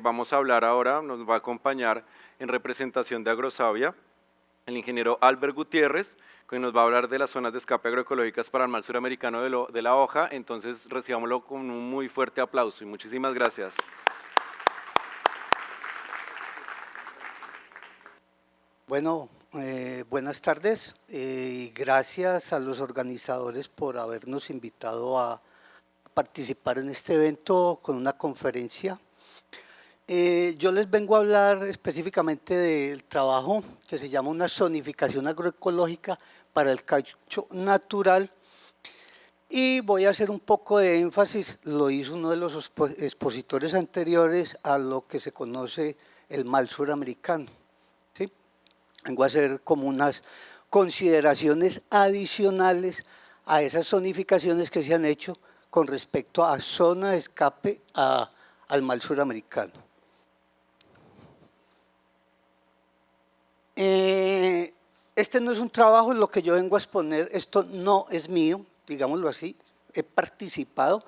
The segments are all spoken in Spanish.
Vamos a hablar ahora, nos va a acompañar en representación de Agrosavia el ingeniero Albert Gutiérrez, que nos va a hablar de las zonas de escape agroecológicas para el mal suramericano de la hoja. Entonces recibámoslo con un muy fuerte aplauso y muchísimas gracias. Bueno, buenas tardes y gracias a los organizadores por habernos invitado a participar en este evento con una conferencia. Yo les vengo a hablar específicamente del trabajo que se llama una zonificación agroecológica para el caucho natural y voy a hacer un poco de énfasis, lo hizo uno de los expositores anteriores a lo que se conoce el mal suramericano. ¿Sí? Vengo a hacer como unas consideraciones adicionales a esas zonificaciones que se han hecho con respecto a zona de escape al mal suramericano. Este no es un trabajo en lo que yo vengo a exponer, esto no es mío, digámoslo así, he participado,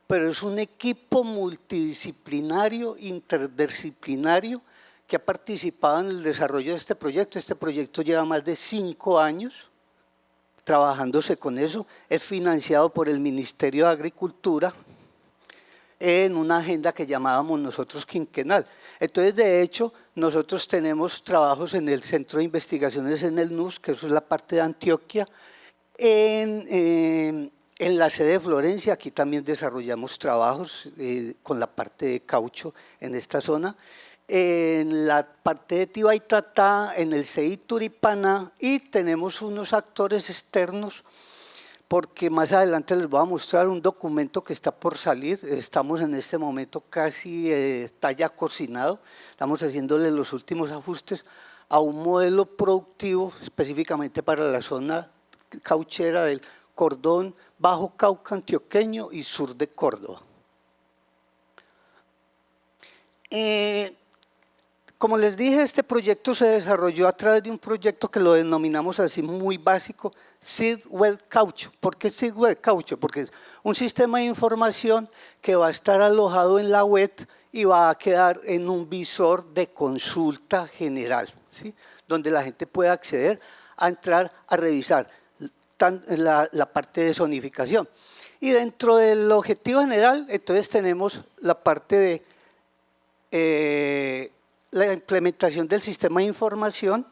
pero es un equipo multidisciplinario, interdisciplinario, que ha participado en el desarrollo de este proyecto. Este proyecto lleva más de 5 años trabajándose con eso, es financiado por el Ministerio de Agricultura en una agenda que llamábamos nosotros quinquenal. Entonces, de hecho, nosotros tenemos trabajos en el Centro de Investigaciones en el NUS, que eso es la parte de Antioquia, en la sede de Florencia, aquí también desarrollamos trabajos con la parte de caucho en esta zona, en la parte de Tibaitatá, en el CEI Turipana, y tenemos unos actores externos porque más adelante les voy a mostrar un documento que está por salir, estamos en este momento casi, está ya cocinado, estamos haciéndole los últimos ajustes a un modelo productivo específicamente para la zona cauchera del cordón Bajo Cauca antioqueño y sur de Córdoba. Como les dije, este proyecto se desarrolló a través de un proyecto que lo denominamos así muy básico, Seedwell Caucho. ¿Por qué Seedwell Caucho? Porque es un sistema de información que va a estar alojado en la web y va a quedar en un visor de consulta general, ¿sí? Donde la gente puede acceder a entrar a revisar la parte de zonificación. Y dentro del objetivo general, entonces tenemos la parte de la implementación del sistema de información,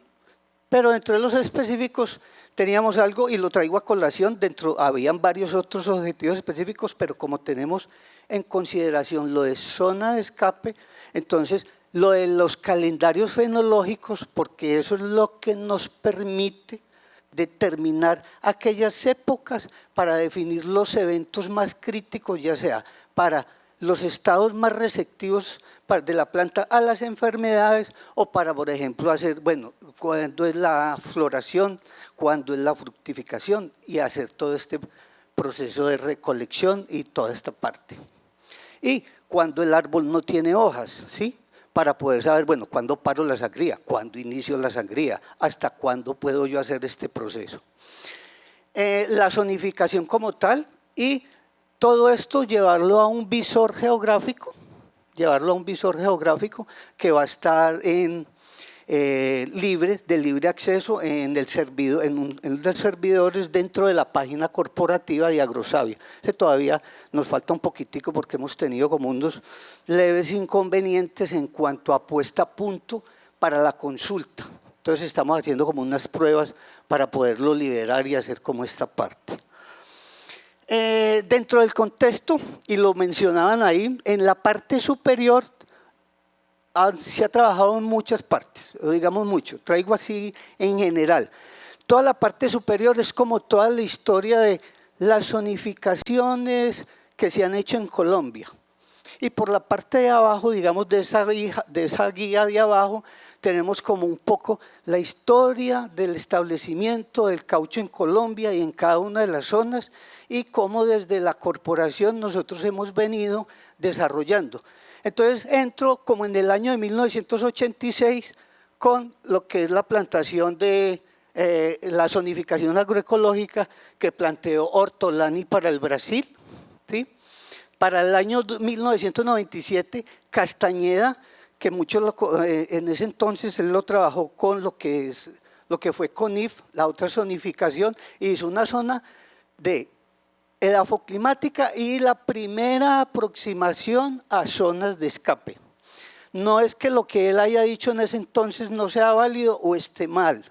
pero dentro de los específicos teníamos algo, y lo traigo a colación, habían varios otros objetivos específicos, pero como tenemos en consideración lo de zona de escape, entonces lo de los calendarios fenológicos, porque eso es lo que nos permite determinar aquellas épocas para definir los eventos más críticos, ya sea para los estados más receptivos de la planta a las enfermedades o para, por ejemplo, hacer, bueno, cuándo es la floración, cuándo es la fructificación y hacer todo este proceso de recolección y toda esta parte. Y cuando el árbol no tiene hojas, ¿sí? Para poder saber, bueno, cuándo paro la sangría, cuándo inicio la sangría, hasta cuándo puedo yo hacer este proceso. La zonificación como tal y todo esto llevarlo a un visor geográfico, que va a estar de libre acceso en el servidor, en los servidores dentro de la página corporativa de Agrosavia. Todavía nos falta un poquitico porque hemos tenido como unos leves inconvenientes en cuanto a puesta a punto para la consulta. Entonces estamos haciendo como unas pruebas para poderlo liberar y hacer como esta parte. Dentro del contexto, y lo mencionaban ahí, en la parte superior se ha trabajado en muchas partes, o digamos mucho, traigo así en general. Toda la parte superior es como toda la historia de las zonificaciones que se han hecho en Colombia. Y por la parte de abajo, digamos, de esa guía de abajo, tenemos como un poco la historia del establecimiento del caucho en Colombia y en cada una de las zonas y cómo desde la corporación nosotros hemos venido desarrollando. Entonces entro como en el año de 1986 con lo que es la plantación de la zonificación agroecológica que planteó Ortolani para el Brasil, ¿sí? Para el año 1997, Castañeda, que en ese entonces él lo trabajó con lo que fue CONIF, la otra zonificación, y hizo una zona de edafoclimática y la primera aproximación a zonas de escape. No es que lo que él haya dicho en ese entonces no sea válido o esté mal.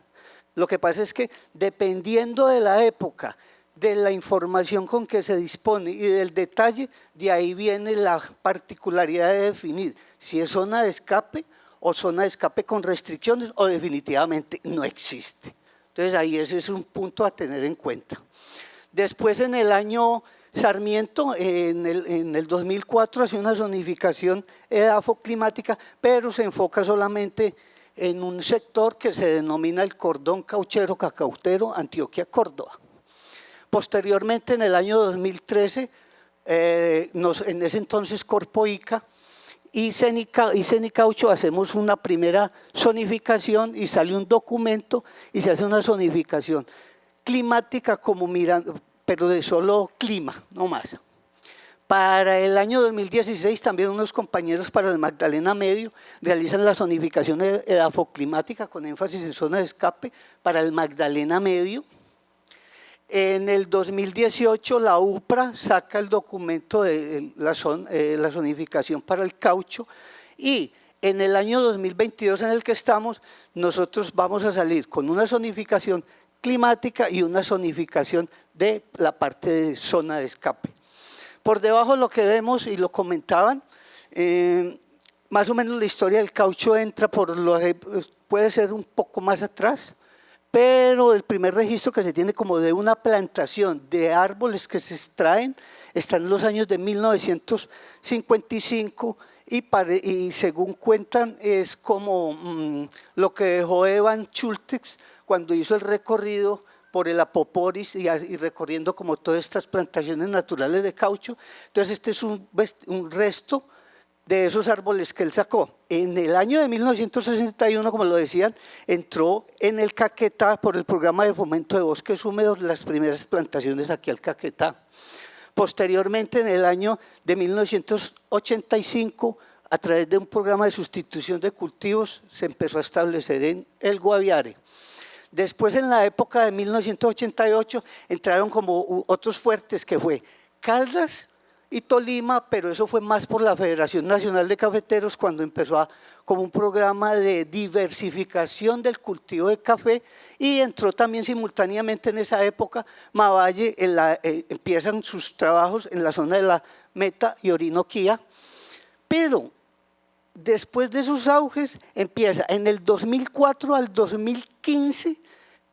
Lo que pasa es que dependiendo de la época, de la información con que se dispone y del detalle, de ahí viene la particularidad de definir si es zona de escape o zona de escape con restricciones o definitivamente no existe. Entonces ahí ese es un punto a tener en cuenta. Después en el año Sarmiento, en el 2004, hace una zonificación edafoclimática, pero se enfoca solamente en un sector que se denomina el cordón cauchero cacautero Antioquia-Córdoba. Posteriormente, en el año 2013, en ese entonces Corpoica y Cenicaucho hacemos una primera zonificación y sale un documento y se hace una zonificación climática pero de solo clima, no más. Para el año 2016 también unos compañeros para el Magdalena Medio realizan la zonificación edafoclimática con énfasis en zona de escape para el Magdalena Medio. En el 2018 la UPRA saca el documento de la zonificación para el caucho y en el año 2022 en el que estamos nosotros vamos a salir con una zonificación climática y una zonificación de la parte de zona de escape. Por debajo lo que vemos, y lo comentaban, más o menos la historia del caucho entra puede ser un poco más atrás, pero el primer registro que se tiene como de una plantación de árboles que se extraen está en los años de 1955 y según cuentan es como lo que dejó Evan Schultex cuando hizo el recorrido por el Apoporis y recorriendo como todas estas plantaciones naturales de caucho. Entonces este es un resto de esos árboles que él sacó. En el año de 1961, como lo decían, entró en el Caquetá por el programa de fomento de bosques húmedos las primeras plantaciones aquí al Caquetá. Posteriormente, en el año de 1985, a través de un programa de sustitución de cultivos, se empezó a establecer en el Guaviare. Después, en la época de 1988, entraron como otros fuertes que fue Caldas y Tolima, pero eso fue más por la Federación Nacional de Cafeteros cuando empezó como un programa de diversificación del cultivo de café y entró también simultáneamente en esa época Mavalle, empiezan sus trabajos en la zona de la Meta y Orinoquía, pero después de sus auges empieza en el 2004 al 2015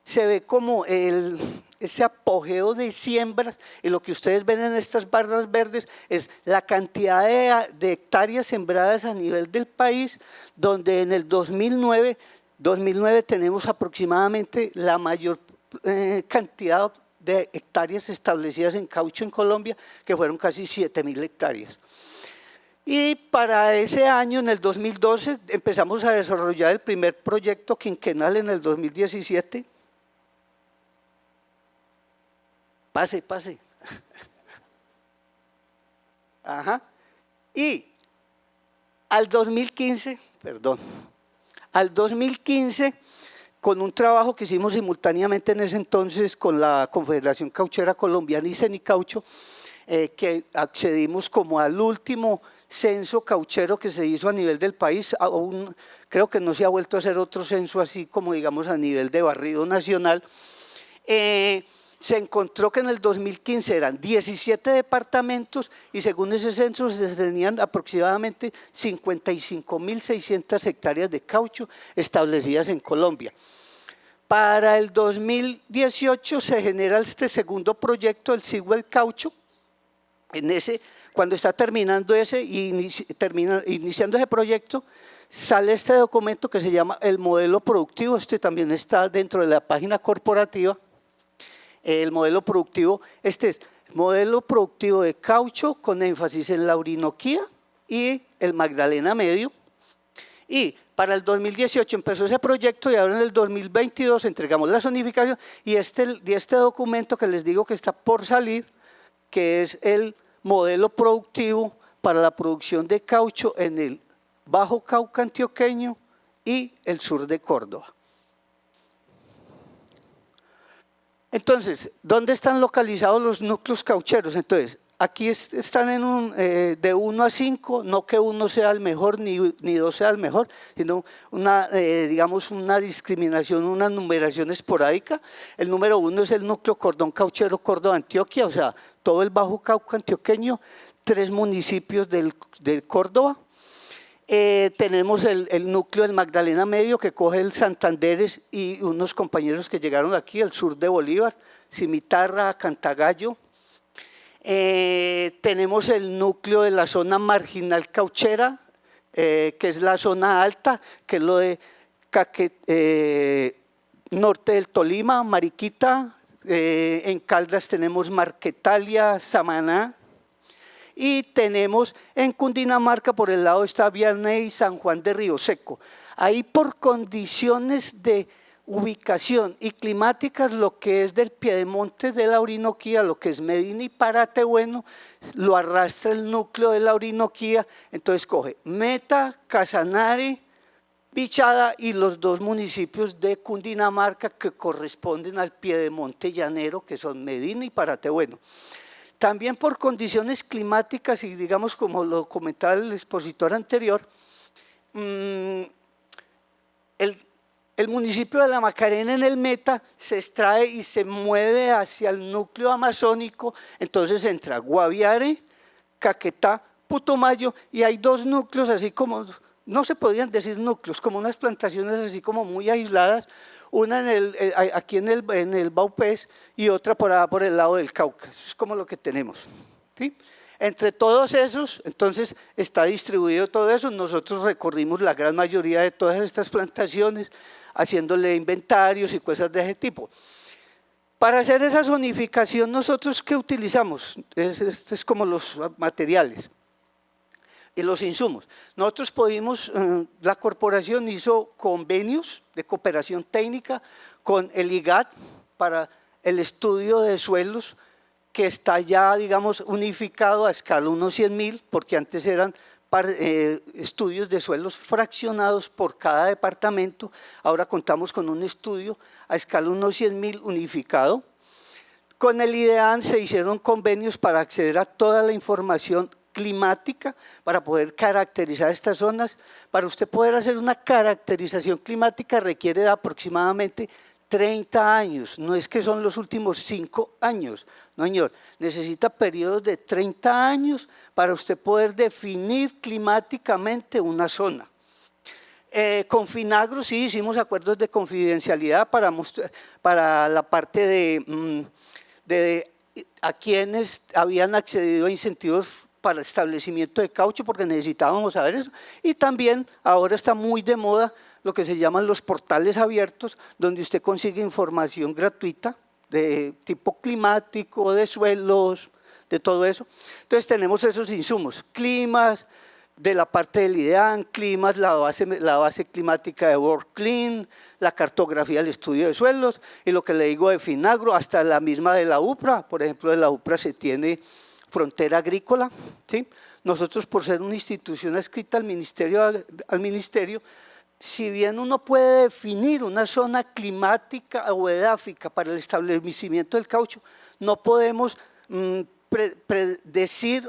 se ve como ese apogeo de siembras y lo que ustedes ven en estas barras verdes es la cantidad de hectáreas sembradas a nivel del país, donde en el 2009 tenemos aproximadamente la mayor cantidad de hectáreas establecidas en caucho en Colombia, que fueron casi 7.000 hectáreas. Y para ese año, en el 2012, empezamos a desarrollar el primer proyecto quinquenal en el 2017. Pase. Ajá. Y al 2015, con un trabajo que hicimos simultáneamente en ese entonces con la Confederación Cauchera Colombiana y Cenicaucho, que accedimos como al último censo cauchero que se hizo a nivel del país. Aún creo que no se ha vuelto a hacer otro censo así como digamos a nivel de barrido nacional. Se encontró que en el 2015 eran 17 departamentos y según ese censo se tenían aproximadamente 55.600 hectáreas de caucho establecidas en Colombia. Para el 2018 se genera este segundo proyecto, el Sigwell Caucho. Cuando está terminando iniciando ese proyecto, sale este documento que se llama el modelo productivo. Este también está dentro de la página corporativa. El modelo productivo, este es modelo productivo de caucho con énfasis en la Orinoquía y el Magdalena Medio. Y para el 2018 empezó ese proyecto y ahora en el 2022 entregamos la zonificación y este documento que les digo que está por salir, que es el modelo productivo para la producción de caucho en el Bajo Cauca antioqueño y el sur de Córdoba. Entonces, ¿dónde están localizados los núcleos caucheros? Entonces, aquí están en de 1 a 5, no que uno sea el mejor ni 2 sea el mejor, sino digamos una discriminación, una numeración esporádica. El número 1 es el núcleo Cordón Cauchero Córdoba Antioquia, o sea, todo el Bajo Cauca antioqueño, 3 municipios del Córdoba. Tenemos el núcleo del Magdalena Medio que coge el Santanderes y unos compañeros que llegaron aquí, el sur de Bolívar, Cimitarra, Cantagallo. Tenemos el núcleo de la zona marginal cauchera, que es la zona alta, que es lo de norte del Tolima, Mariquita. En Caldas tenemos Marquetalia, Samaná. Y tenemos en Cundinamarca, por el lado está Vianney y San Juan de Río Seco. Ahí por condiciones de ubicación y climáticas, lo que es del piedemonte de la Orinoquía, lo que es Medina y Paratebueno, lo arrastra el núcleo de la Orinoquía, entonces coge Meta, Casanare, Bichada y los 2 municipios de Cundinamarca que corresponden al piedemonte llanero, que son Medina y Paratebueno. También por condiciones climáticas y digamos como lo comentaba el expositor anterior, el municipio de La Macarena en el Meta se extrae y se mueve hacia el núcleo amazónico, entonces entra Guaviare, Caquetá, Putumayo y hay 2 núcleos así como, no se podrían decir núcleos, como unas plantaciones así como muy aisladas, una aquí en el Baupés y otra por el lado del Cauca. Eso es como lo que tenemos, ¿sí? Entre todos esos, entonces está distribuido todo eso. Nosotros recorrimos la gran mayoría de todas estas plantaciones, haciéndole inventarios y cosas de ese tipo. Para hacer esa zonificación, nosotros ¿qué utilizamos? Este es como los materiales y los insumos. Nosotros pudimos, la corporación hizo convenios de cooperación técnica con el IGAT para el estudio de suelos, que está ya, digamos, unificado a escala 1/100.000, porque antes eran estudios de suelos fraccionados por cada departamento, ahora contamos con un estudio a escala 1/100.000 unificado. Con el IDEAN se hicieron convenios para acceder a toda la información climática para poder caracterizar estas zonas. Para usted poder hacer una caracterización climática requiere de aproximadamente 30 años, no es que son los últimos 5 años, no señor, necesita periodos de 30 años para usted poder definir climáticamente una zona. Con Finagro sí hicimos acuerdos de confidencialidad para la parte de a quienes habían accedido a incentivos para el establecimiento de caucho, porque necesitábamos saber eso. Y también ahora está muy de moda lo que se llaman los portales abiertos, donde usted consigue información gratuita de tipo climático, de suelos, de todo eso. Entonces tenemos esos insumos, climas, de la parte del IDEAN, climas, la base climática de WorldClim, la cartografía del estudio de suelos, y lo que le digo de Finagro, hasta la misma de la UPRA. Por ejemplo, de la UPRA se tiene frontera agrícola, ¿sí? Nosotros, por ser una institución adscrita al ministerio, si bien uno puede definir una zona climática o edáfica para el establecimiento del caucho, no podemos predecir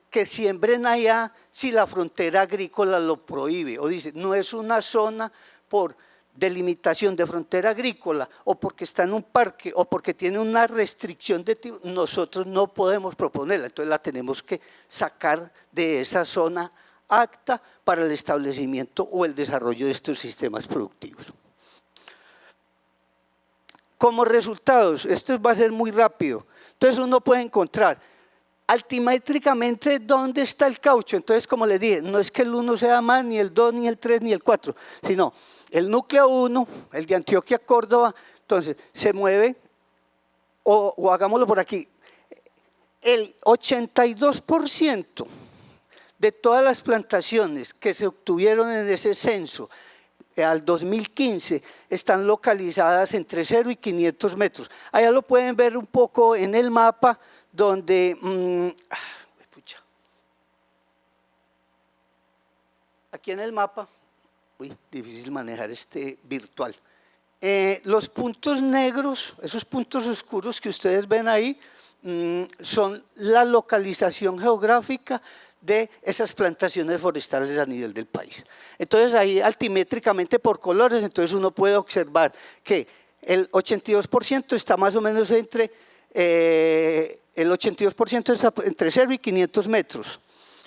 que siembren allá si la frontera agrícola lo prohíbe, o dice, no es una zona por delimitación de frontera agrícola o porque está en un parque o porque tiene una restricción de tipo, nosotros no podemos proponerla, entonces la tenemos que sacar de esa zona apta para el establecimiento o el desarrollo de estos sistemas productivos. Como resultados, esto va a ser muy rápido, entonces uno puede encontrar altimétricamente dónde está el caucho. Entonces, como les dije, no es que el 1 sea más, ni el 2, ni el 3, ni el 4, sino el núcleo 1, el de Antioquia, Córdoba, entonces se mueve, o hagámoslo por aquí, el 82% de todas las plantaciones que se obtuvieron en ese censo al 2015 están localizadas entre 0 y 500 metros. Allá lo pueden ver un poco en el mapa, donde Aquí en el mapa, uy, difícil manejar este virtual. Los puntos negros, esos puntos oscuros que ustedes ven ahí, son la localización geográfica de esas plantaciones forestales a nivel del país. Entonces ahí altimétricamente por colores, entonces uno puede observar que el 82% está más o menos entre, el 82% está entre 0 y 500 metros,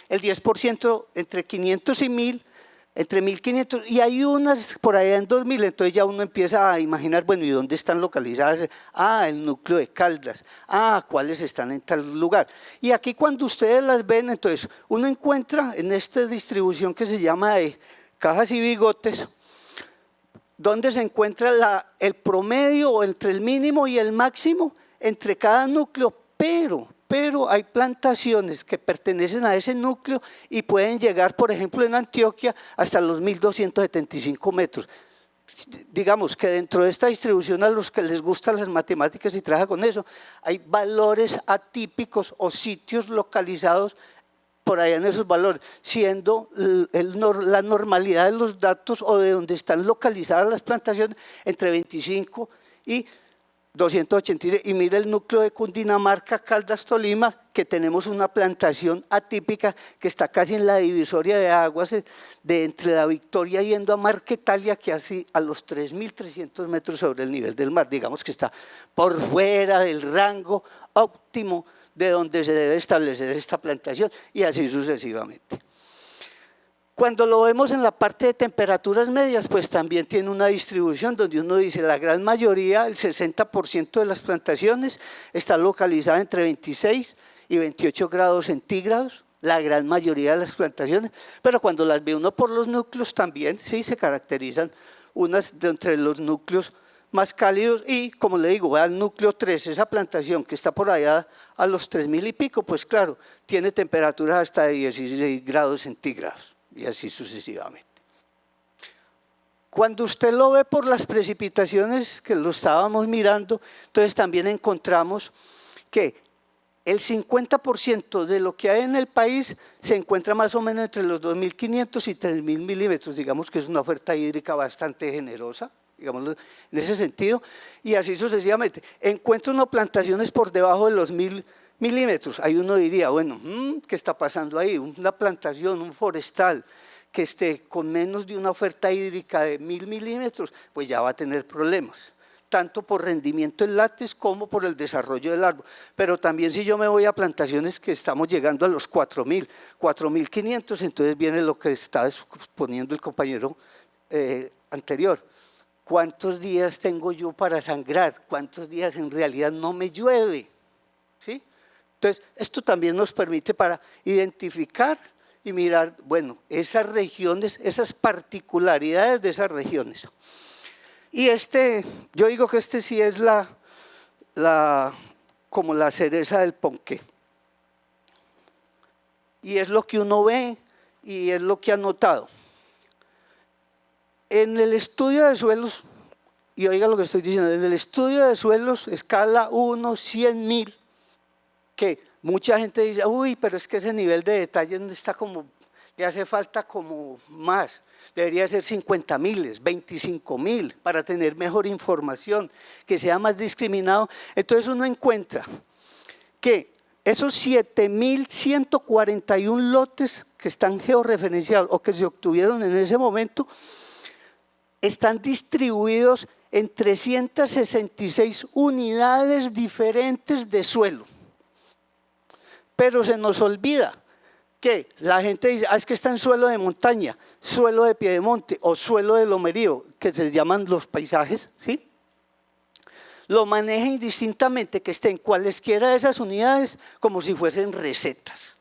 el 10% entre 500 y 1000, entre 1500, y hay unas por allá en 2000, entonces ya uno empieza a imaginar, bueno, ¿y dónde están localizadas? Ah, el núcleo de Caldas, ¿cuáles están en tal lugar? Y aquí cuando ustedes las ven, entonces uno encuentra en esta distribución que se llama de cajas y bigotes, donde se encuentra el promedio entre el mínimo y el máximo entre cada núcleo, pero hay plantaciones que pertenecen a ese núcleo y pueden llegar, por ejemplo, en Antioquia hasta los 1275 metros. Digamos que dentro de esta distribución, a los que les gustan las matemáticas y trabajan con eso, hay valores atípicos o sitios localizados por allá en esos valores, siendo la normalidad de los datos o de donde están localizadas las plantaciones entre 25 y 286, y mire el núcleo de Cundinamarca, Caldas, Tolima, que tenemos una plantación atípica que está casi en la divisoria de aguas de entre la Victoria yendo a Marquetalia, que así a los 3.300 metros sobre el nivel del mar, digamos que está por fuera del rango óptimo de donde se debe establecer esta plantación, y así sucesivamente. Cuando lo vemos en la parte de temperaturas medias, pues también tiene una distribución donde uno dice la gran mayoría, el 60% de las plantaciones está localizada entre 26 y 28 grados centígrados, la gran mayoría de las plantaciones, pero cuando las ve uno por los núcleos también, sí, se caracterizan unas de entre los núcleos más cálidos y, como le digo, al núcleo 3, esa plantación que está por allá a los 3000 y pico, pues claro, tiene temperaturas hasta de 16 grados centígrados. Y así sucesivamente. Cuando usted lo ve por las precipitaciones que lo estábamos mirando, entonces también encontramos que el 50% de lo que hay en el país se encuentra más o menos entre los 2.500 y 3.000 milímetros, digamos que es una oferta hídrica bastante generosa, digámoslo en ese sentido, y así sucesivamente. Encuentra unas plantaciones por debajo de los 1.000 milímetros, ahí uno diría, bueno, ¿qué está pasando ahí? Una plantación, un forestal que esté con menos de una oferta hídrica de 1.000 milímetros, pues ya va a tener problemas, tanto por rendimiento en látex como por el desarrollo del árbol. Pero también si yo me voy a plantaciones que estamos llegando a los 4.000, 4.500, entonces viene lo que está exponiendo el compañero anterior. ¿Cuántos días tengo yo para sangrar? ¿Cuántos días en realidad no me llueve? ¿Sí? Entonces, esto también nos permite para identificar y mirar, bueno, esas regiones, esas particularidades de esas regiones. Y yo digo que sí es como la cereza del ponqué. Y es lo que uno ve y es lo que ha notado. En el estudio de suelos, y oiga lo que estoy diciendo, en el estudio de suelos, escala 1, 100.000, que mucha gente dice, uy, pero es que ese nivel de detalle no está como, le hace falta como más, debería ser 50.000, 25.000 para tener mejor información, que sea más discriminado. Entonces uno encuentra que esos 7.141 lotes que están georreferenciados o que se obtuvieron en ese momento, están distribuidos en 366 unidades diferentes de suelo. Pero se nos olvida que la gente dice, es que está en suelo de montaña, suelo de piedemonte o suelo de lomerío, que se llaman los paisajes, ¿sí? Lo maneja indistintamente, que esté en cualesquiera de esas unidades como si fuesen recetas.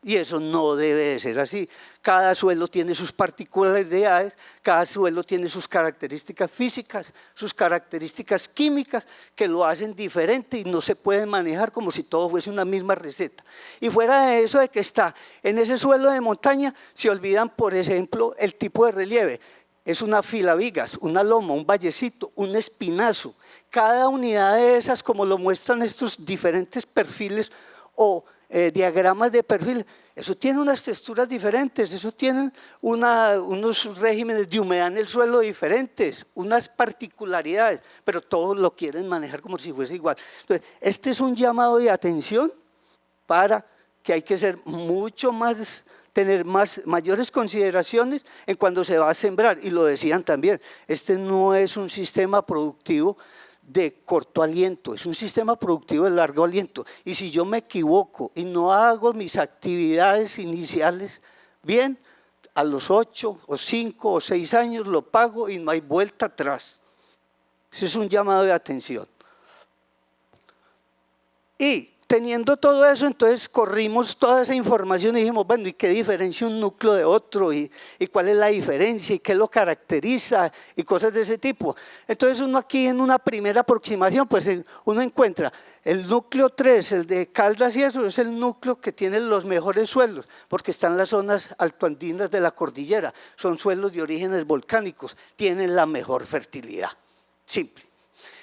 Y eso no debe de ser así. Cada suelo tiene sus particularidades, cada suelo tiene sus características físicas, sus características químicas que lo hacen diferente y no se pueden manejar como si todo fuese una misma receta. Y fuera de eso de que está en ese suelo de montaña, se olvidan, por ejemplo, el tipo de relieve. Es una filavigas, una loma, un vallecito, un espinazo. Cada unidad de esas, como lo muestran estos diferentes perfiles o diagramas de perfil, Eso tiene unas texturas diferentes, eso tiene unos regímenes de humedad en el suelo diferentes, unas particularidades, pero todos lo quieren manejar como si fuese igual. Entonces, este es un llamado de atención para que hay que ser mucho más, tener mayores consideraciones en cuando se va a sembrar. Y lo decían también, este no es un sistema productivo de corto aliento, es un sistema productivo de largo aliento. Y si yo me equivoco y no hago mis actividades iniciales bien, a los 8 o 5 o 6 años lo pago y no hay vuelta atrás. Ese es un llamado de atención. Y teniendo todo eso, entonces corrimos toda esa información y dijimos, bueno, ¿y qué diferencia un núcleo de otro? ¿Y cuál es la diferencia? ¿Y qué lo caracteriza? Y cosas de ese tipo. Entonces uno aquí en una primera aproximación, pues uno encuentra el núcleo 3, el de Caldas y eso, es el núcleo que tiene los mejores suelos, porque están en las zonas altoandinas de la cordillera, son suelos de orígenes volcánicos, tienen la mejor fertilidad, simple.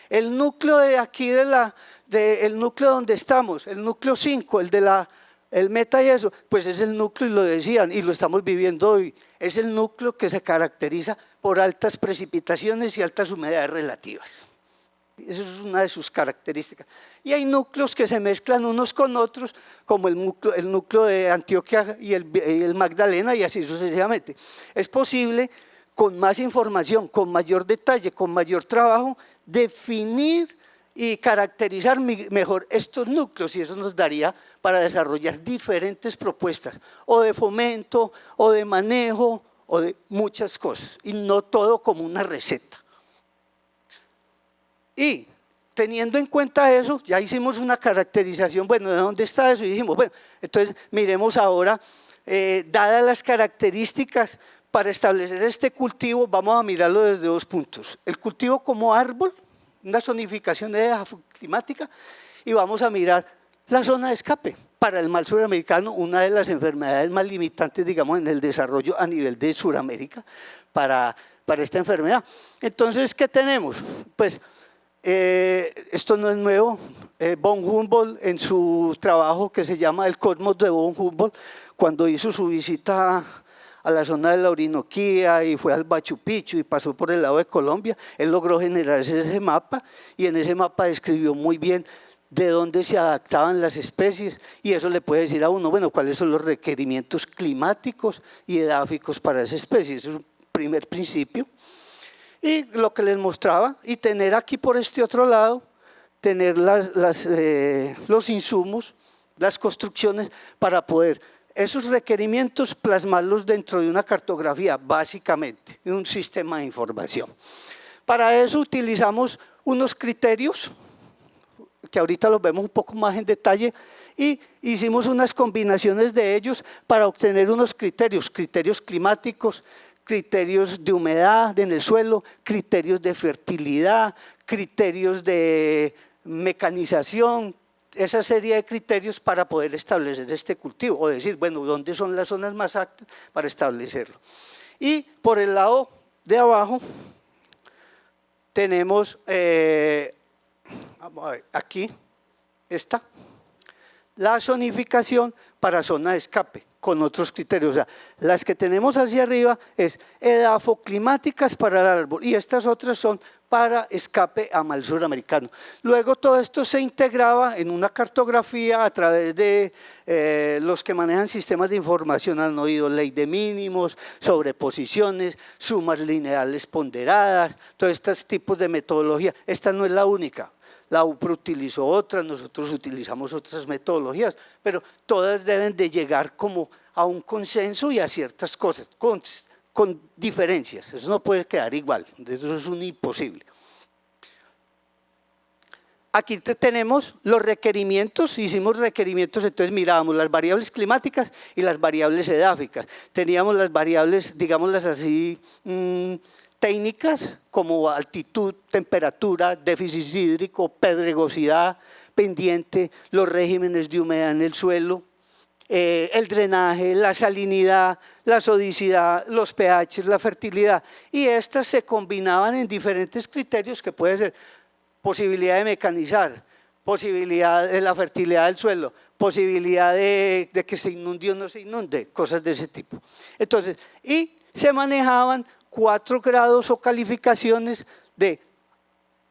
El núcleo de aquí el núcleo donde estamos, el núcleo 5, el meta y eso, pues es el núcleo, y lo decían, y lo estamos viviendo hoy, es el núcleo que se caracteriza por altas precipitaciones y altas humedades relativas. Esa es una de sus características. Y hay núcleos que se mezclan unos con otros, como el núcleo de Antioquia y el Magdalena, y así sucesivamente. Es posible, con más información, con mayor detalle, con mayor trabajo, definir y caracterizar mejor estos núcleos, y eso nos daría para desarrollar diferentes propuestas, o de fomento, o de manejo, o de muchas cosas, y no todo como una receta. Y teniendo en cuenta eso, ya hicimos una caracterización, bueno, ¿de dónde está eso? Y dijimos, bueno, entonces miremos ahora, dadas las características, para establecer este cultivo, vamos a mirarlo desde 2 puntos. El cultivo como árbol, una zonificación climática, y vamos a mirar la zona de escape. Para el mal suramericano, una de las enfermedades más limitantes, digamos, en el desarrollo a nivel de Suramérica para esta enfermedad. Entonces, ¿qué tenemos? Pues, esto no es nuevo. Von Humboldt, en su trabajo que se llama El Cosmos de Von Humboldt, cuando hizo su visita a la zona de la Orinoquía y fue al Machu Picchu y pasó por el lado de Colombia, él logró generar ese mapa, y en ese mapa describió muy bien de dónde se adaptaban las especies, y eso le puede decir a uno, bueno, cuáles son los requerimientos climáticos y edáficos para esa especie. Eso es un primer principio. Y lo que les mostraba, y tener aquí por este otro lado, tener los insumos, las construcciones para poder esos requerimientos plasmarlos dentro de una cartografía, básicamente, de un sistema de información. Para eso utilizamos unos criterios, que ahorita los vemos un poco más en detalle, y hicimos unas combinaciones de ellos para obtener unos criterios climáticos, criterios de humedad en el suelo, criterios de fertilidad, criterios de mecanización, esa serie de criterios para poder establecer este cultivo, o decir, bueno, ¿dónde son las zonas más aptas para establecerlo? Y por el lado de abajo tenemos, vamos a ver, aquí está la zonificación para zona de escape, con otros criterios. O sea, las que tenemos hacia arriba es edafoclimáticas para el árbol, y estas otras son para escape a mal suramericano. Luego todo esto se integraba en una cartografía a través de los que manejan sistemas de información, han oído ley de mínimos, sobreposiciones, sumas lineales ponderadas, todos estos tipos de metodología. Esta no es la única. La UPRA utilizó otras, nosotros utilizamos otras metodologías, pero todas deben de llegar como a un consenso y a ciertas cosas, con diferencias. Eso no puede quedar igual, eso es un imposible. Aquí tenemos los requerimientos, hicimos requerimientos, entonces mirábamos las variables climáticas y las variables edáficas. Teníamos las variables, digámoslas así, técnicas como altitud, temperatura, déficit hídrico, pedregosidad, pendiente, los regímenes de humedad en el suelo, el drenaje, la salinidad, la sodicidad, los pH, la fertilidad, y estas se combinaban en diferentes criterios que puede ser posibilidad de mecanizar, posibilidad de la fertilidad del suelo, posibilidad de que se inunde o no se inunde, cosas de ese tipo. Entonces, y se manejaban 4 grados o calificaciones de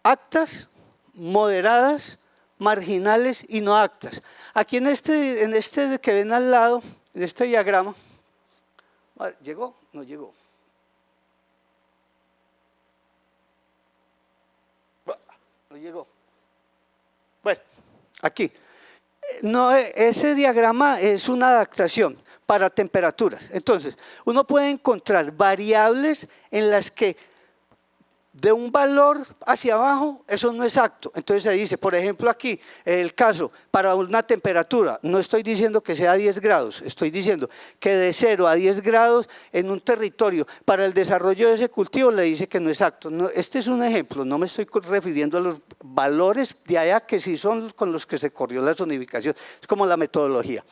aptas, moderadas, marginales y no aptas. Aquí en este que ven al lado, en este diagrama, ¿llegó? No llegó. No llegó. Bueno, aquí. No, ese diagrama es una adaptación para temperaturas. Entonces, uno puede encontrar variables en las que de un valor hacia abajo, eso no es exacto. Entonces se dice, por ejemplo aquí, el caso para una temperatura, no estoy diciendo que sea 10 grados, estoy diciendo que de 0 a 10 grados en un territorio, para el desarrollo de ese cultivo le dice que no es exacto. No, este es un ejemplo, no me estoy refiriendo a los valores de allá que sí son con los que se corrió la zonificación, es como la metodología.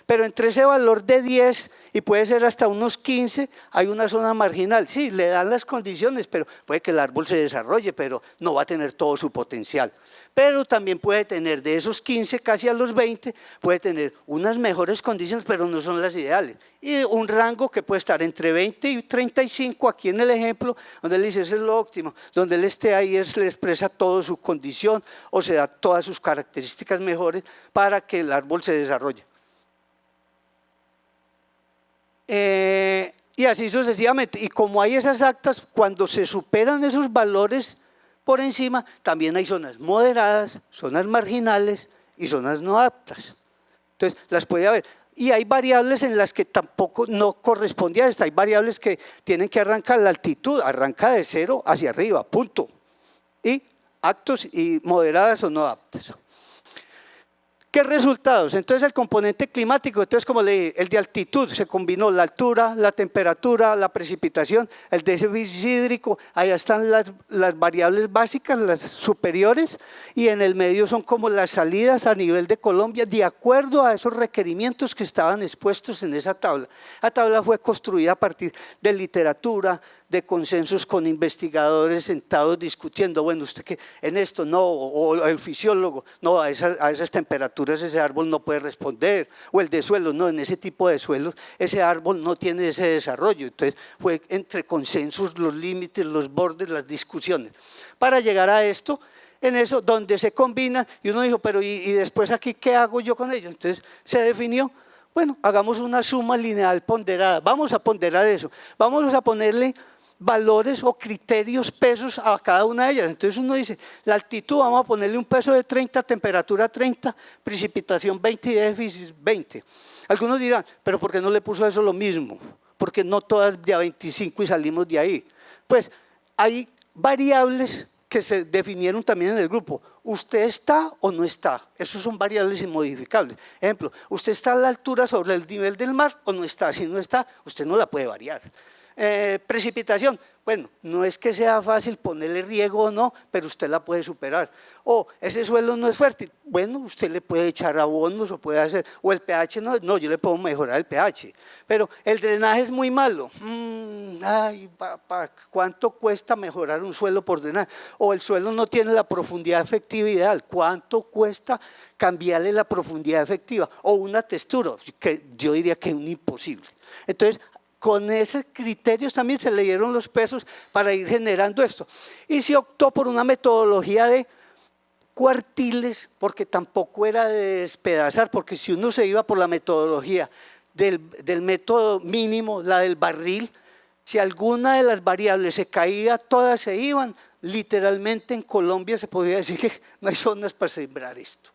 Pero entre ese valor de 10 y puede ser hasta unos 15, hay una zona marginal. Sí, le dan las condiciones, pero puede que el árbol se desarrolle, pero no va a tener todo su potencial. Pero también puede tener de esos 15 casi a los 20, puede tener unas mejores condiciones, pero no son las ideales. Y un rango que puede estar entre 20 y 35, aquí en el ejemplo, donde él dice eso es lo óptimo, donde él esté ahí le expresa toda su condición o se da todas sus características mejores para que el árbol se desarrolle. Y así sucesivamente, y como hay esas actas, cuando se superan esos valores por encima, también hay zonas moderadas, zonas marginales y zonas no aptas. Entonces, las puede haber. Y hay variables en las que tampoco no corresponde a esta, hay variables que tienen que arrancar la altitud, arranca de 0 hacia arriba, punto. Y aptos y moderadas o no aptas. ¿Qué resultados? Entonces el componente climático, entonces como le dije, el de altitud, se combinó la altura, la temperatura, la precipitación, el déficit hídrico, allá están las variables básicas, las superiores, y en el medio son como las salidas a nivel de Colombia, de acuerdo a esos requerimientos que estaban expuestos en esa tabla. La tabla fue construida a partir de literatura, de consensos con investigadores sentados discutiendo, bueno, usted que en esto no, o el fisiólogo, no, a esas temperaturas ese árbol no puede responder, o el de suelo, no, en ese tipo de suelos ese árbol no tiene ese desarrollo. Entonces fue entre consensos, los límites, los bordes, las discusiones, para llegar a esto, en eso donde se combinan, y uno dijo, pero y después aquí, ¿qué hago yo con ello? Entonces se definió, bueno, hagamos una suma lineal ponderada, vamos a ponderar eso, vamos a ponerle valores o criterios, pesos a cada una de ellas. Entonces uno dice, la altitud vamos a ponerle un peso de 30, temperatura 30, precipitación 20 y déficit 20. Algunos dirán, pero ¿por qué no le puso eso lo mismo? Porque no todas de a 25 y salimos de ahí. Pues hay variables que se definieron también en el grupo. ¿Usted está o no está? Esos son variables inmodificables. Ejemplo, ¿usted está a la altura sobre el nivel del mar o no está? Si no está, usted no la puede variar. Precipitación, bueno, no es que sea fácil ponerle riego o no, pero usted la puede superar. O ese suelo no es fértil, bueno, usted le puede echar abonos o puede hacer, o el pH no, yo le puedo mejorar el pH, pero el drenaje es muy malo. Ay, papá, ¿cuánto cuesta mejorar un suelo por drenaje? O el suelo no tiene la profundidad efectiva ideal, ¿cuánto cuesta cambiarle la profundidad efectiva? O una textura, que yo diría que es un imposible. Entonces, con esos criterios también se le dieron los pesos para ir generando esto. Y se optó por una metodología de cuartiles, porque tampoco era de despedazar, porque si uno se iba por la metodología del método mínimo, la del barril, si alguna de las variables se caía, todas se iban. Literalmente en Colombia se podría decir que no hay zonas para sembrar esto,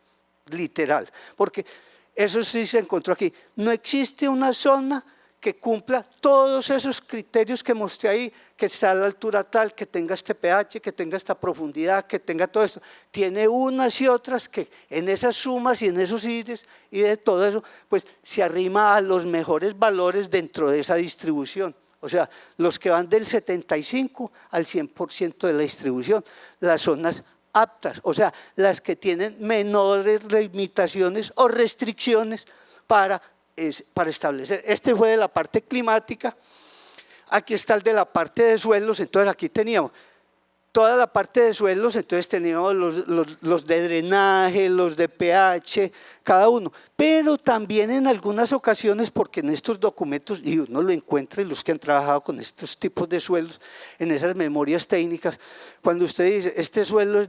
literal, porque eso sí se encontró aquí. No existe una zona que cumpla todos esos criterios que mostré ahí, que está a la altura tal, que tenga este pH, que tenga esta profundidad, que tenga todo esto. Tiene unas y otras que en esas sumas y en esos índices y de todo eso, pues se arrima a los mejores valores dentro de esa distribución. O sea, los que van del 75 al 100% de la distribución, las zonas aptas, o sea, las que tienen menores limitaciones o restricciones para establecer. Este fue de la parte climática, aquí está el de la parte de suelos. Entonces aquí teníamos toda la parte de suelos, entonces teníamos los de drenaje, los de pH, cada uno. Pero también en algunas ocasiones, porque en estos documentos, y uno lo encuentra, y los que han trabajado con estos tipos de suelos, en esas memorias técnicas, cuando usted dice, este suelo es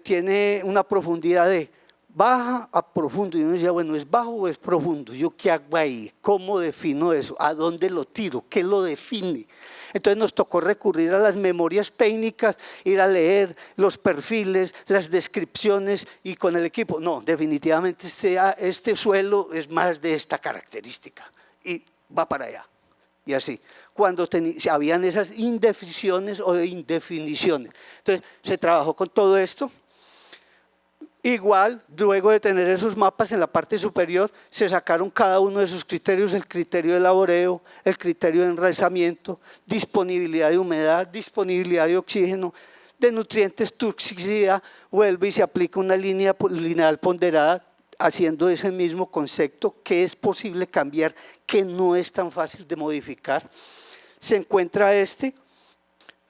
tiene una profundidad de baja a profundo, y uno decía, bueno, ¿es bajo o es profundo? ¿Yo qué hago ahí? ¿Cómo defino eso? ¿A dónde lo tiro? ¿Qué lo define? Entonces nos tocó recurrir a las memorias técnicas, ir a leer los perfiles, las descripciones y con el equipo. No, definitivamente este suelo es más de esta característica y va para allá. Y así, cuando habían esas indefiniciones o indefiniciones. Entonces se trabajó con todo esto. Igual, luego de tener esos mapas en la parte superior, se sacaron cada uno de sus criterios, el criterio de laboreo, el criterio de enraizamiento, disponibilidad de humedad, disponibilidad de oxígeno, de nutrientes, toxicidad, vuelve y se aplica una línea lineal ponderada, haciendo ese mismo concepto, que es posible cambiar, que no es tan fácil de modificar. Se encuentra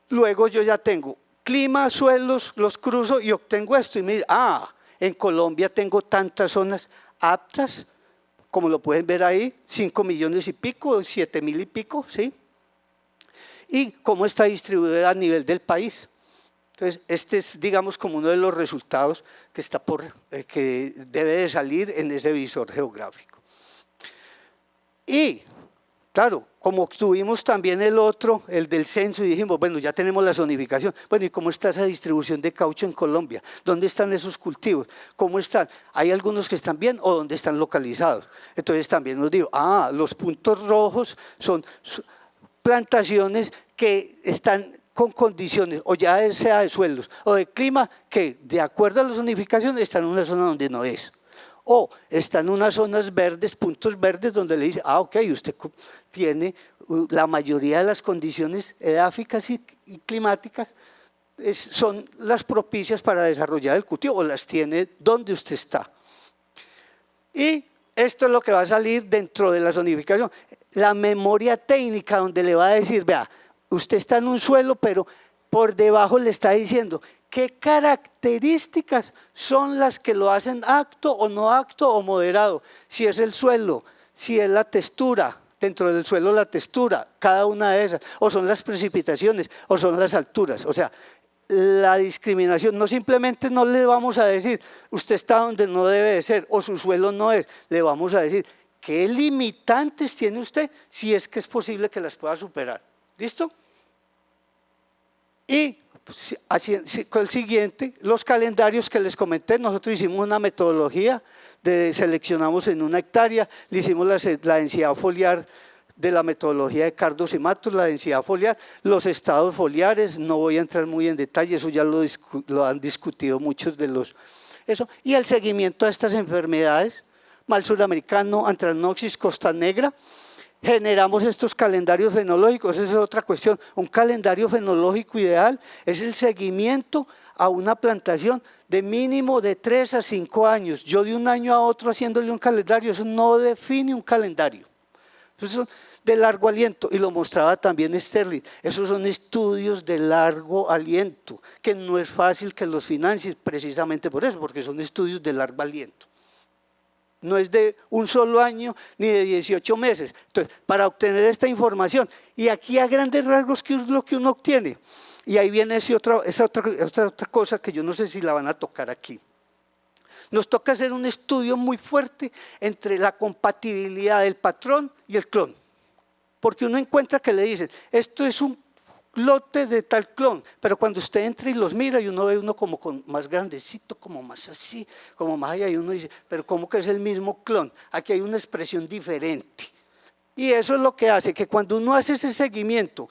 luego yo ya tengo clima, suelos, los cruzo y obtengo esto, y me dice, en Colombia tengo tantas zonas aptas, como lo pueden ver ahí, 5 millones y pico, 7.000 y pico, ¿sí? Y cómo está distribuida a nivel del país. Entonces, este es, digamos, como uno de los resultados que debe de salir en ese visor geográfico. Y, claro, como obtuvimos también el otro, el del censo, y dijimos, bueno, ya tenemos la zonificación. Bueno, ¿y cómo está esa distribución de caucho en Colombia? ¿Dónde están esos cultivos? ¿Cómo están? ¿Hay algunos que están bien o dónde están localizados? Entonces también nos digo, los puntos rojos son plantaciones que están con condiciones, o ya sea de suelos o de clima, que de acuerdo a la zonificación están en una zona donde no es. O están en unas zonas verdes, puntos verdes, donde le dice, ok, usted tiene la mayoría de las condiciones edáficas y climáticas, son las propicias para desarrollar el cultivo, o las tiene donde usted está. Y esto es lo que va a salir dentro de la zonificación. La memoria técnica, donde le va a decir, vea, usted está en un suelo, pero por debajo le está diciendo qué características son las que lo hacen apto o no apto o moderado. Si es el suelo, si es la textura, dentro del suelo la textura, cada una de esas, o son las precipitaciones, o son las alturas. O sea, la discriminación, no simplemente no le vamos a decir, usted está donde no debe de ser, o su suelo no es, le vamos a decir, ¿qué limitantes tiene usted si es que es posible que las pueda superar? ¿Listo? Y con el siguiente, los calendarios que les comenté, nosotros hicimos una metodología, seleccionamos en 1 hectárea, le hicimos la densidad foliar de la metodología de Cardos y Matos, la densidad foliar, los estados foliares, no voy a entrar muy en detalle, eso ya lo han discutido muchos de y el seguimiento a estas enfermedades, mal suramericano, anthracnocsis, costa negra. Generamos estos calendarios fenológicos, esa es otra cuestión. Un calendario fenológico ideal es el seguimiento a una plantación de mínimo de 3 a 5 años. Yo de un año a otro haciéndole un calendario, eso no define un calendario. Eso es de largo aliento, y lo mostraba también Sterling. Esos son estudios de largo aliento, que no es fácil que los financies precisamente por eso, porque son estudios de largo aliento. No es de un solo año ni de 18 meses. Entonces, para obtener esta información, y aquí a grandes rasgos, ¿qué es lo que uno obtiene? Y ahí viene esa otra cosa que yo no sé si la van a tocar aquí. Nos toca hacer un estudio muy fuerte entre la compatibilidad del patrón y el clon. Porque uno encuentra que le dicen, esto es un lote de tal clon, pero cuando usted entra y los mira y uno ve uno como más grandecito, como más así, como más allá, y uno dice, pero ¿cómo que es el mismo clon? Aquí hay una expresión diferente. Y eso es lo que hace que cuando uno hace ese seguimiento,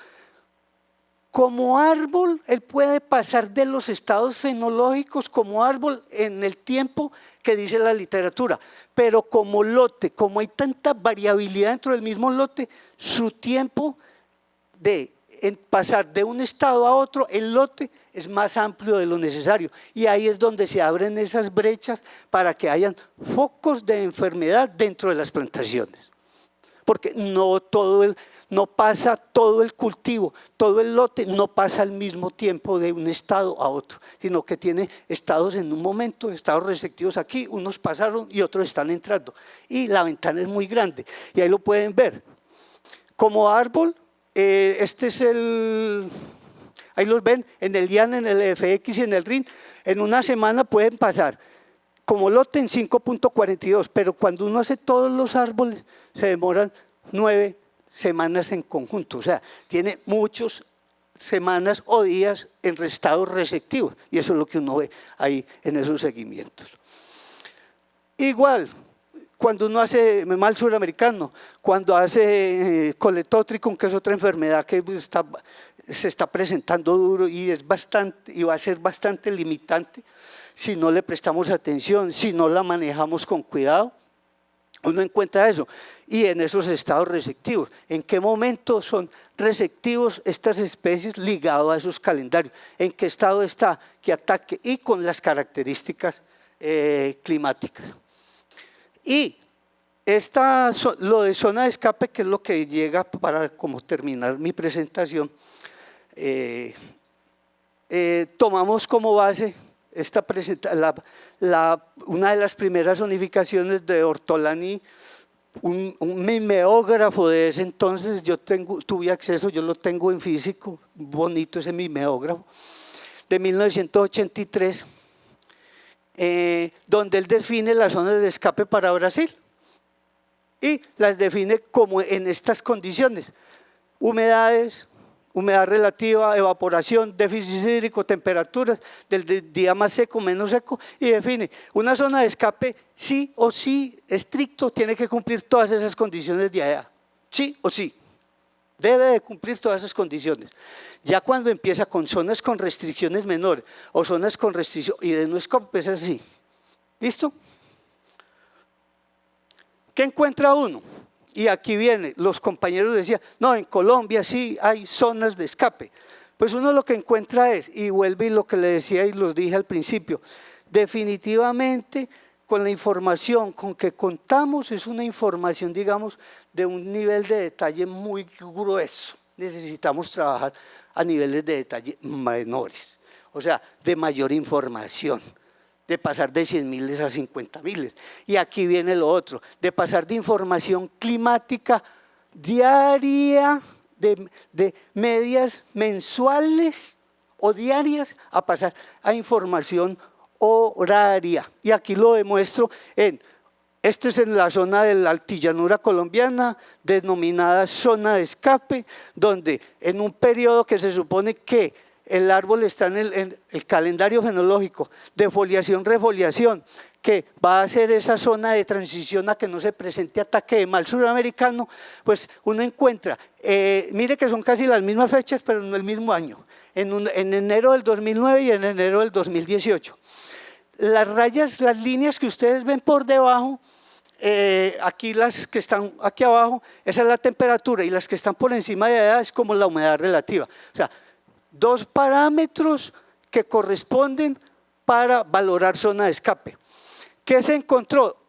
como árbol, él puede pasar de los estados fenológicos como árbol en el tiempo que dice la literatura, pero como lote, como hay tanta variabilidad dentro del mismo lote, su tiempo en pasar de un estado a otro, el lote es más amplio de lo necesario, y ahí es donde se abren esas brechas para que hayan focos de enfermedad dentro de las plantaciones. porque no pasa todo el cultivo, todo el lote no pasa al mismo tiempo de un estado a otro, sino que tiene estados en un momento, estados receptivos aquí, unos pasaron y otros están entrando. Y la ventana es muy grande, y ahí lo pueden ver. Como árbol, este es ahí los ven, en el IAN, en el FX y en el RIN, en una semana pueden pasar como lote en 5.42, pero cuando uno hace todos los árboles se demoran 9 semanas en conjunto, o sea, tiene muchas semanas o días en estados receptivos, y eso es lo que uno ve ahí en esos seguimientos. Igual, cuando uno hace mal suramericano, cuando hace coletótrico, que es otra enfermedad que se está presentando duro y va a ser bastante limitante si no le prestamos atención, si no la manejamos con cuidado, uno encuentra eso. Y en esos estados receptivos, ¿en qué momento son receptivos estas especies ligados a esos calendarios? ¿En qué estado está? ¿Qué ataque? Y con las características climáticas. Y lo de zona de escape, que es lo que llega para como terminar mi presentación, tomamos como base una de las primeras zonificaciones de Ortolani, un mimeógrafo de ese entonces, tuve acceso, yo lo tengo en físico, bonito ese mimeógrafo, de 1983, donde él define las zonas de escape para Brasil y las define como en estas condiciones: humedades, humedad relativa, evaporación, déficit hídrico, temperaturas, del día más seco, menos seco, y define una zona de escape sí o sí, estricto, tiene que cumplir todas esas condiciones de allá, sí o sí, debe de cumplir todas esas condiciones. Ya cuando empieza con zonas con restricciones menores o zonas con restricción y de no escape, es así. ¿Listo? ¿Qué encuentra uno? Y aquí viene, los compañeros decían, no, en Colombia sí hay zonas de escape. Pues uno lo que encuentra es, y vuelve y lo que le decía y lo dije al principio, definitivamente con la información con que contamos es una información, digamos, de un nivel de detalle muy grueso. Necesitamos trabajar a niveles de detalle menores, o sea, de mayor información, de pasar de 100.000 a 50.000. Y aquí viene lo otro, de pasar de información climática diaria, de medias mensuales o diarias, a pasar a información horaria. Y aquí lo demuestro este es en la zona de la altillanura colombiana, denominada zona de escape, donde en un periodo que se supone que el árbol está en el calendario fenológico de foliación-refoliación, que va a ser esa zona de transición a que no se presente ataque de mal suramericano, pues uno encuentra, mire que son casi las mismas fechas, pero no el mismo año, en enero del 2009 y en enero del 2018. Las rayas, las líneas que ustedes ven por debajo, aquí las que están aquí abajo, esa es la temperatura, y las que están por encima de edad es como la humedad relativa. O sea, dos parámetros que corresponden para valorar zona de escape. ¿Qué se encontró?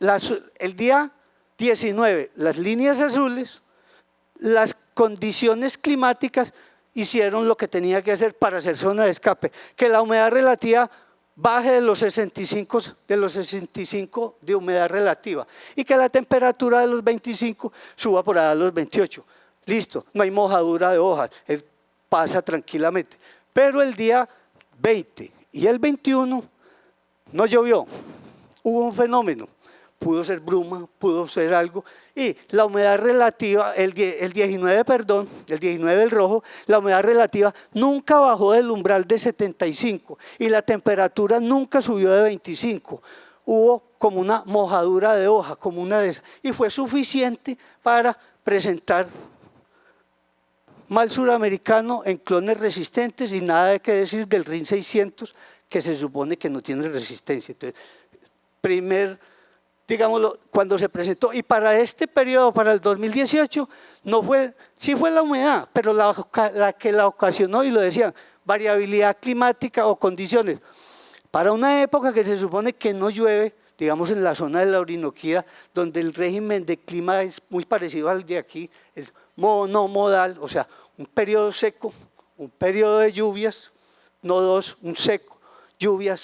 El día 19, las líneas azules, las condiciones climáticas hicieron lo que tenía que hacer para hacer zona de escape, que la humedad relativa baje de los 65 de humedad relativa y que la temperatura de los 25 suba por allá a los 28. Listo, no hay mojadura de hojas, pasa tranquilamente. Pero el día 20 y el 21 no llovió, hubo un fenómeno, pudo ser bruma, pudo ser algo, y la humedad relativa, el 19 del rojo, la humedad relativa nunca bajó del umbral de 75 y la temperatura nunca subió de 25. Hubo como una mojadura de hoja, como una de esas, y fue suficiente para presentar mal suramericano en clones resistentes, y nada de qué decir del RIN 600, que se supone que no tiene resistencia. Entonces, digámoslo, cuando se presentó, y para este periodo, para el 2018, sí fue la humedad, pero la que la ocasionó, y lo decían, variabilidad climática o condiciones. Para una época que se supone que no llueve, digamos en la zona de la Orinoquía, donde el régimen de clima es muy parecido al de aquí, es monomodal, o sea, un periodo seco, un periodo de lluvias, no dos, un seco, lluvias,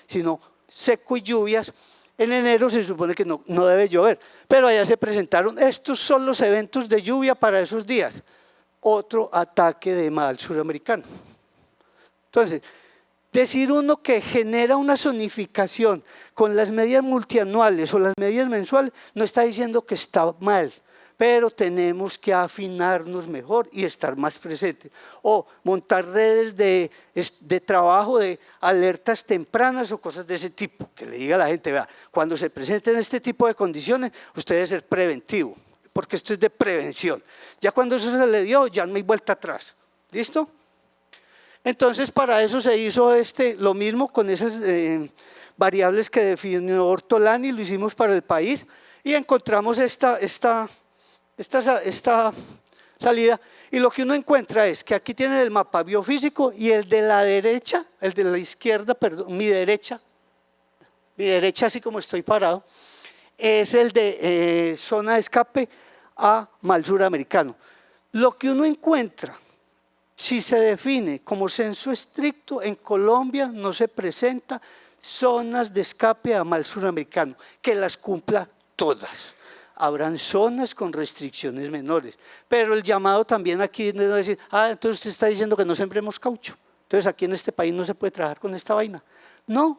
sino seco y lluvias. En enero se supone que no debe llover, pero allá se presentaron, estos son los eventos de lluvia para esos días. Otro ataque de mal suramericano. Entonces, decir uno que genera una zonificación con las medidas multianuales o las medidas mensuales, no está diciendo que está mal, pero tenemos que afinarnos mejor y estar más presentes. O montar redes de trabajo de alertas tempranas o cosas de ese tipo, que le diga a la gente, vea, cuando se presenten este tipo de condiciones, usted debe ser preventivo, porque esto es de prevención. Ya cuando eso se le dio, ya no hay vuelta atrás. ¿Listo? Entonces, para eso se hizo lo mismo con esas variables que definió Ortolani, lo hicimos para el país y encontramos esta salida. Y lo que uno encuentra es que aquí tiene el mapa biofísico y el de la derecha, el de la izquierda, perdón, mi derecha así como estoy parado, es el de zona de escape a mal suramericano. Lo que uno encuentra, si se define como censo estricto, en Colombia no se presenta zonas de escape a mal suramericano, que las cumpla todas. Habrán zonas con restricciones menores, pero el llamado también aquí es decir, entonces usted está diciendo que no sembremos caucho, entonces aquí en este país no se puede trabajar con esta vaina. No,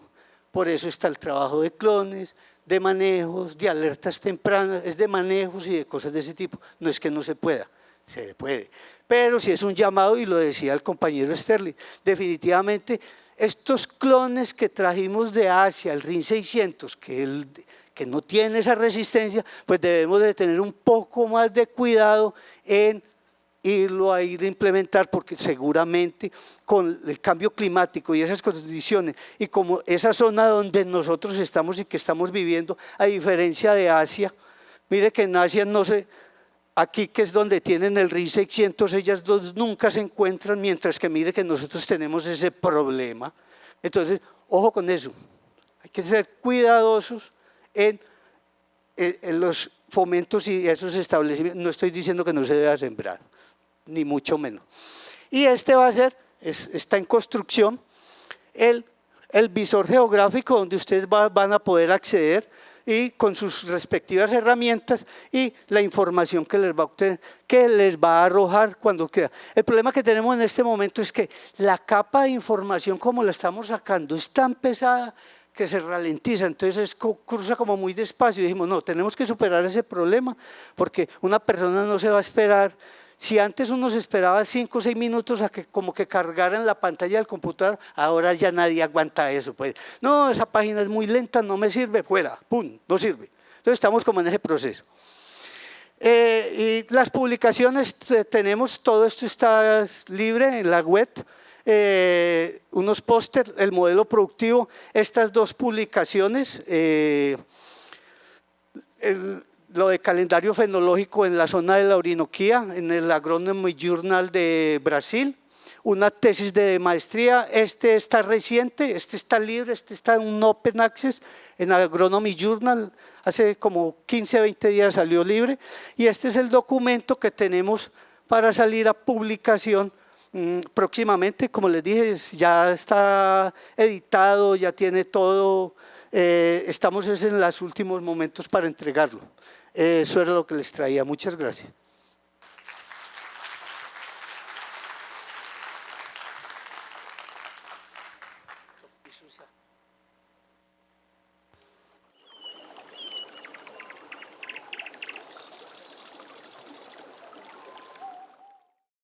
por eso está el trabajo de clones, de manejos, de alertas tempranas, es de manejos y de cosas de ese tipo. No es que no se pueda, se puede. Pero si es un llamado, y lo decía el compañero Sterling, definitivamente estos clones que trajimos de Asia, el RIN 600, que no tiene esa resistencia, pues debemos de tener un poco más de cuidado en irlo a ir a implementar, porque seguramente con el cambio climático y esas condiciones, y como esa zona donde nosotros estamos y que estamos viviendo, a diferencia de Asia, mire que en Asia no se... Aquí que es donde tienen el RIN 600, ellas dos nunca se encuentran, mientras que mire que nosotros tenemos ese problema. Entonces, ojo con eso, hay que ser cuidadosos en los fomentos y esos establecimientos. No estoy diciendo que no se deba sembrar, ni mucho menos. Y va a ser, está en construcción, el visor geográfico donde ustedes van a poder acceder y con sus respectivas herramientas y la información que les va a obtener, que les va a arrojar cuando queda. El problema que tenemos en este momento es que la capa de información como la estamos sacando es tan pesada que se ralentiza, entonces cruza como muy despacio y dijimos, no, tenemos que superar ese problema porque una persona no se va a esperar. Si antes uno se esperaba 5 o 6 minutos a que como que cargaran la pantalla del computador, ahora ya nadie aguanta eso. Pues, no, esa página es muy lenta, no me sirve, fuera, pum, no sirve. Entonces estamos como en ese proceso. Y las publicaciones tenemos, todo esto está libre en la web, unos póster, el modelo productivo, estas dos publicaciones, lo de calendario fenológico en la zona de la Orinoquía, en el Agronomy Journal de Brasil, una tesis de maestría, está reciente, está libre, está en un Open Access en Agronomy Journal, hace como 15 o 20 días salió libre, y este es el documento que tenemos para salir a publicación próximamente. Como les dije, ya está editado, ya tiene todo, estamos en los últimos momentos para entregarlo. Eso era lo que les traía. Muchas gracias.